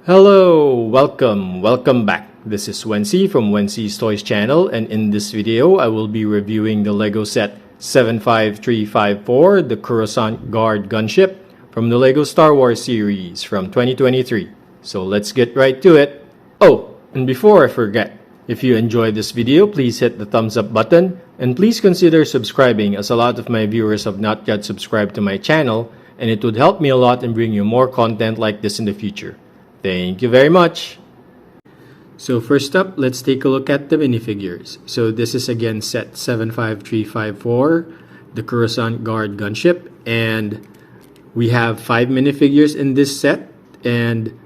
Hello, welcome back. This is Wency from Wency's Toys channel, and in this video I will be reviewing the LEGO set 75354, the Coruscant Guard Gunship from the LEGO Star Wars series from 2023. So let's get right to it. Oh, and before I forget, if you enjoyed this video, please hit the thumbs up button and please consider subscribing, as a lot of my viewers have not yet subscribed to my channel, and it would help me a lot in bringing you more content like this in the future. Thank you very much. So first up, let's take a look at the minifigures. So this is again set 75354, the Coruscant Guard Gunship, and we have 5 minifigures in this set, and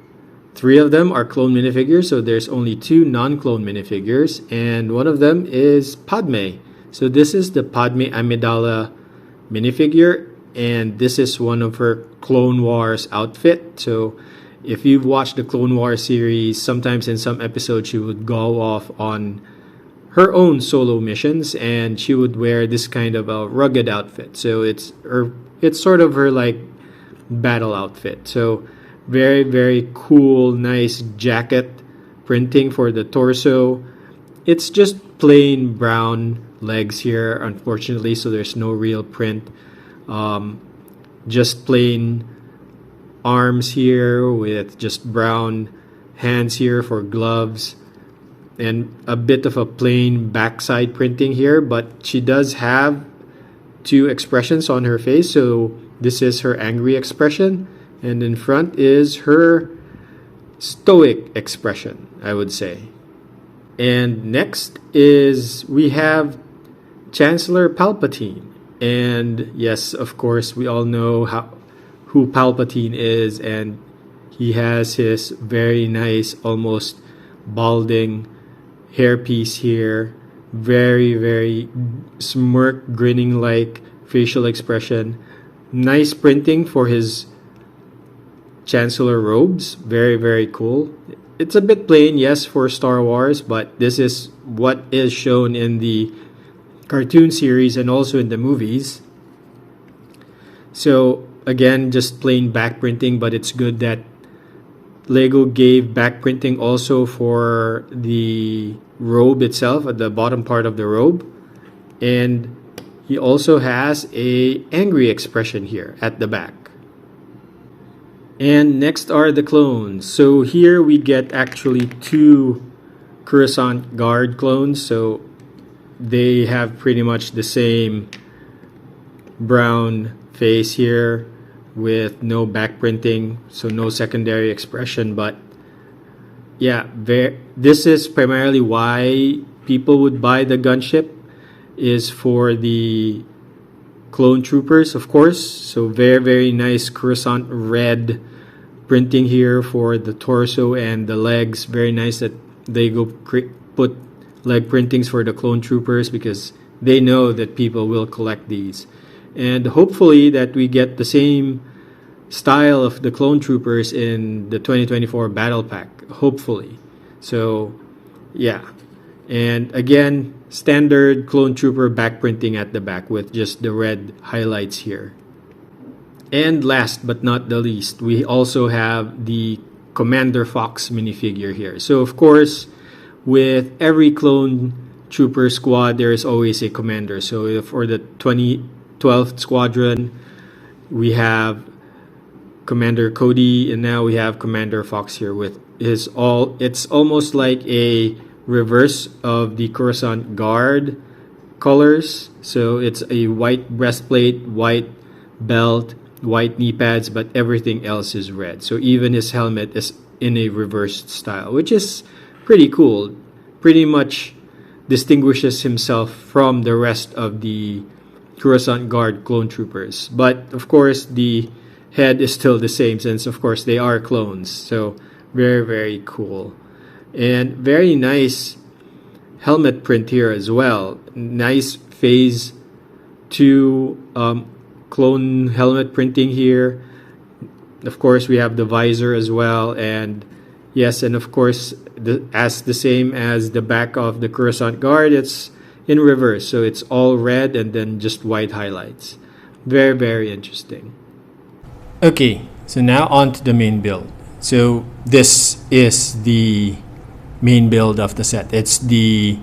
3 of them are clone minifigures, so there's only 2 non-clone minifigures, and one of them is Padme. So this is the Padme Amidala minifigure, and this is one of her Clone Wars outfit. So if you've watched the Clone Wars series, sometimes in some episodes she would go off on her own solo missions and she would wear this kind of a rugged outfit. So it's sort of her like battle outfit. So very cool, nice jacket printing for the torso. It's just plain brown legs here, unfortunately, so there's no real print. Just plain arms here with just brown hands here for gloves, and a bit of a plain backside printing here, but she does have 2 expressions on her face. So this is her angry expression, and in front is her stoic expression, I would say. And next is we have Chancellor Palpatine, and yes, of course, we all know who Palpatine is, and he has his very nice, almost balding hairpiece here. Very smirk, grinning like facial expression. Nice printing for his Chancellor robes. Very cool. It's a bit plain, yes, for Star Wars, but this is what is shown in the cartoon series and also in the movies. So again, just plain back printing, but it's good that LEGO gave back printing also for the robe itself, at the bottom part of the robe. And he also has a angry expression here at the back. And next are the clones. So here we get actually 2 Coruscant Guard clones. So they have pretty much the same brown face here with no back printing, so no secondary expression. But yeah, this is primarily why people would buy the gunship, is for the clone troopers, of course. So very nice Coruscant red printing here for the torso and the legs. Very nice that they put leg printings for the clone troopers, because they know that people will collect these. And hopefully that we get the same style of the clone troopers in the 2024 battle pack, hopefully. So yeah, and again, standard clone trooper back printing at the back with just the red highlights here. And last but not the least, we also have the Commander Fox minifigure here. So of course, with every clone trooper squad, there is always a commander. So for the 12th Squadron, we have Commander Cody, and now we have Commander Fox here with it's almost like a reverse of the Coruscant Guard colors. So it's a white breastplate, white belt, white knee pads, but everything else is red. So even his helmet is in a reversed style, which is pretty cool. Pretty much distinguishes himself from the rest of the Coruscant Guard clone troopers. But of course, the head is still the same, since of course they are clones. So very cool, and very nice helmet print here as well. Nice phase 2 clone helmet printing here. Of course, we have the visor as well, and yes, and of course, the same as the back of the Coruscant Guard, it's in reverse, so it's all red and then just white highlights. Very interesting. Okay, so now on to the main build. So this is the main build of the set. It's the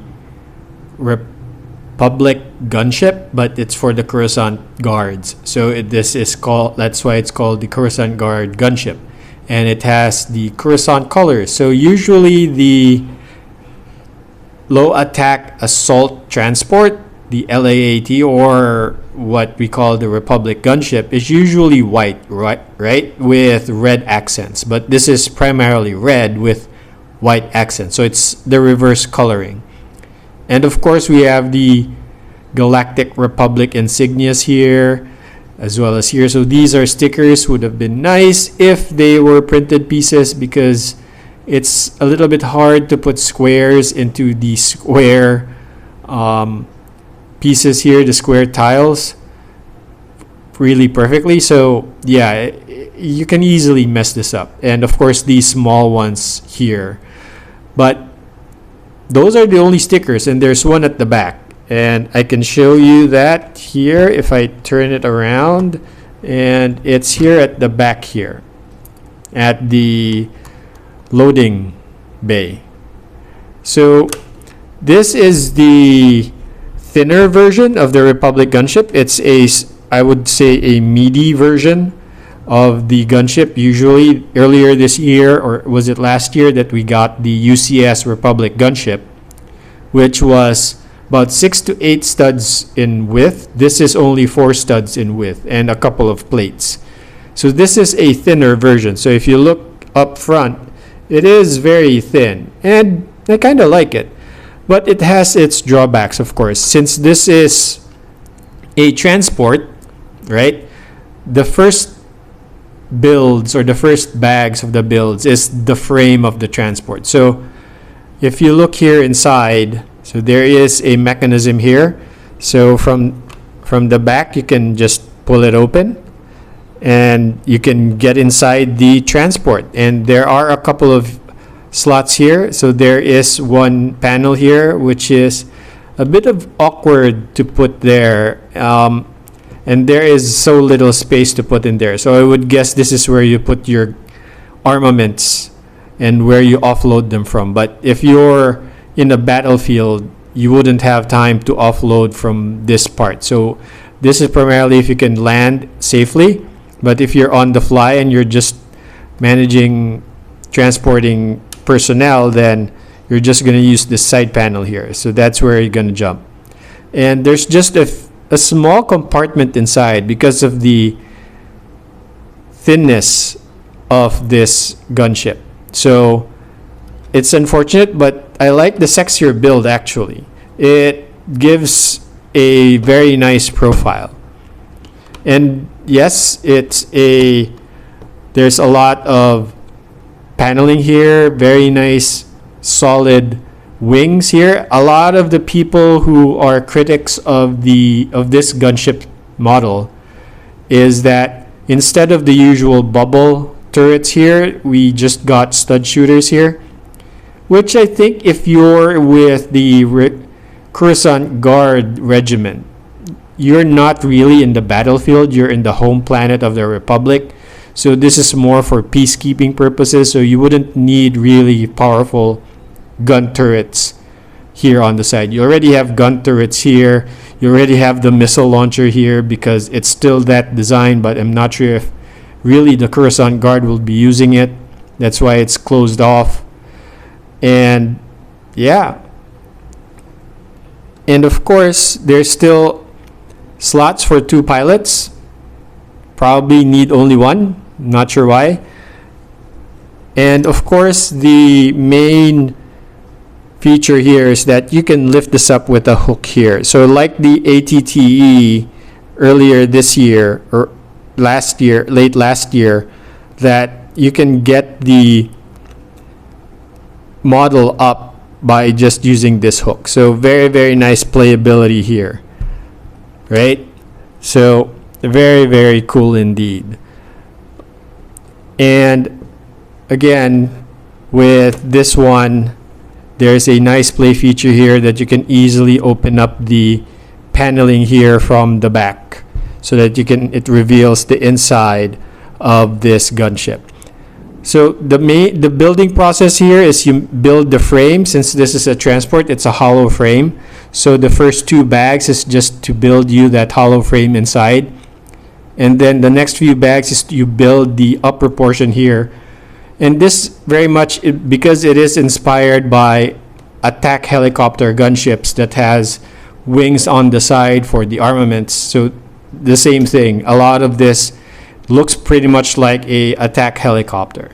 Republic Gunship, but it's for the Coruscant guards. So this is called, that's why it's called the Coruscant Guard Gunship. And it has the Coruscant colors. So usually the low attack assault transport, the LAAT, or what we call the Republic Gunship, is usually white, right, with red accents. But this is primarily red with white accents. So it's the reverse coloring. And of course, we have the Galactic Republic insignias here, as well as here. So these are stickers. Would have been nice if they were printed pieces, because it's a little bit hard to put squares into the square pieces here, the square tiles, really perfectly. So yeah, you can easily mess this up. And of course, these small ones here. But those are the only stickers, and there's one at the back. And I can show you that here if I turn it around, and it's here at the back here at the loading bay. So this is the thinner version of the Republic Gunship. It's I would say a meaty version of the gunship. Usually earlier this year, or was it last year, that we got the UCS Republic Gunship, which was about 6 to 8 studs in width. This is only 4 studs in width and a couple of plates. So this is a thinner version. So if you look up front, it is very thin, and I kind of like it. But it has its drawbacks, of course. Since this is a transport, right? The first builds, or the first bags of the builds, is the frame of the transport. So if you look here inside, so there is a mechanism here. So from the back, you can just pull it open, and you can get inside the transport. And there are a couple of slots here. So there is one panel here, which is a bit of awkward to put there. And there is so little space to put in there. So I would guess this is where you put your armaments and where you offload them from. But if you're in a battlefield, you wouldn't have time to offload from this part. So this is primarily if you can land safely. But if you're on the fly and you're just transporting personnel, then you're just going to use this side panel here. So that's where you're going to jump. And there's just a small compartment inside because of the thinness of this gunship. So it's unfortunate, but I like the sexier build actually. It gives a very nice profile. And yes, there's a lot of paneling here, very nice solid wings here. A lot of the people who are critics of this gunship model is that instead of the usual bubble turrets here, we just got stud shooters here, which I think if you're with the Coruscant Guard Regiment, you're not really in the battlefield, you're in the home planet of the Republic. So this is more for peacekeeping purposes, so you wouldn't need really powerful gun turrets here on the side. You already have gun turrets here. You already have the missile launcher here because it's still that design, but I'm not sure if really the Coruscant Guard will be using it. That's why it's closed off. And yeah. And of course, there's still slots for 2 pilots. Probably need only 1. Not sure why. And of course, the main feature here is that you can lift this up with a hook here. So like the ATTE earlier this year, or last year, late last year, that you can get the model up by just using this hook. So very, very nice playability here, right? So very, very cool indeed. And again, with this one, there's a nice play feature here that you can easily open up the paneling here from the back, so that it reveals the inside of this gunship. So the building process here is you build the frame. Since this is a transport, it's a hollow frame. So the first 2 bags is just to build you that hollow frame inside. And then the next few bags is you build the upper portion here. And this very much, because it is inspired by attack helicopter gunships that has wings on the side for the armaments. So the same thing. A lot of this looks pretty much like a attack helicopter.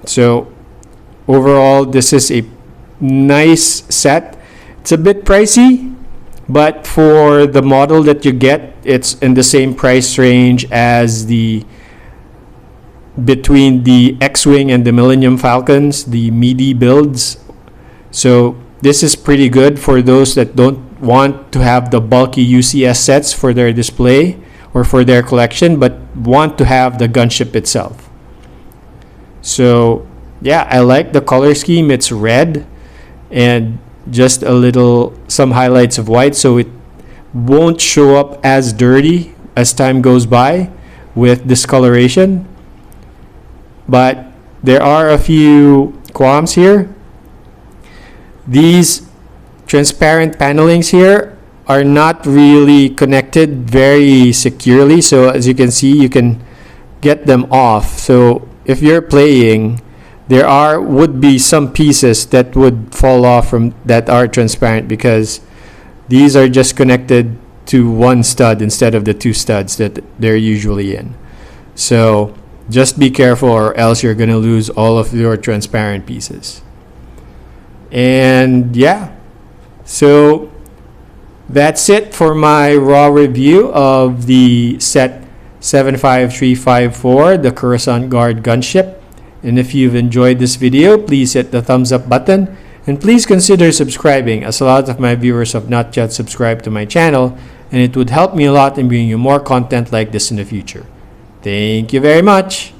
So overall, this is a nice set. It's a bit pricey, but for the model that you get, it's in the same price range as between the X-Wing and the Millennium Falcons, the MIDI builds. So this is pretty good for those that don't want to have the bulky UCS sets for their display or for their collection, but want to have the gunship itself. So yeah, I like the color scheme. It's red and just some highlights of white, so it won't show up as dirty as time goes by with discoloration. But there are a few qualms here. These transparent panelings here are not really connected very securely. So as you can see, you can get them off. So if you're playing, would be some pieces that would fall off from that are transparent, because these are just connected to one stud instead of the 2 studs that they're usually in. So just be careful, or else you're gonna lose all of your transparent pieces. And yeah, so that's it for my raw review of the set 75354, the Coruscant Guard gunship. And if you've enjoyed this video, please hit the thumbs up button, and please consider subscribing, as a lot of my viewers have not yet subscribed to my channel, and it would help me a lot in bringing you more content like this in the future. Thank you very much.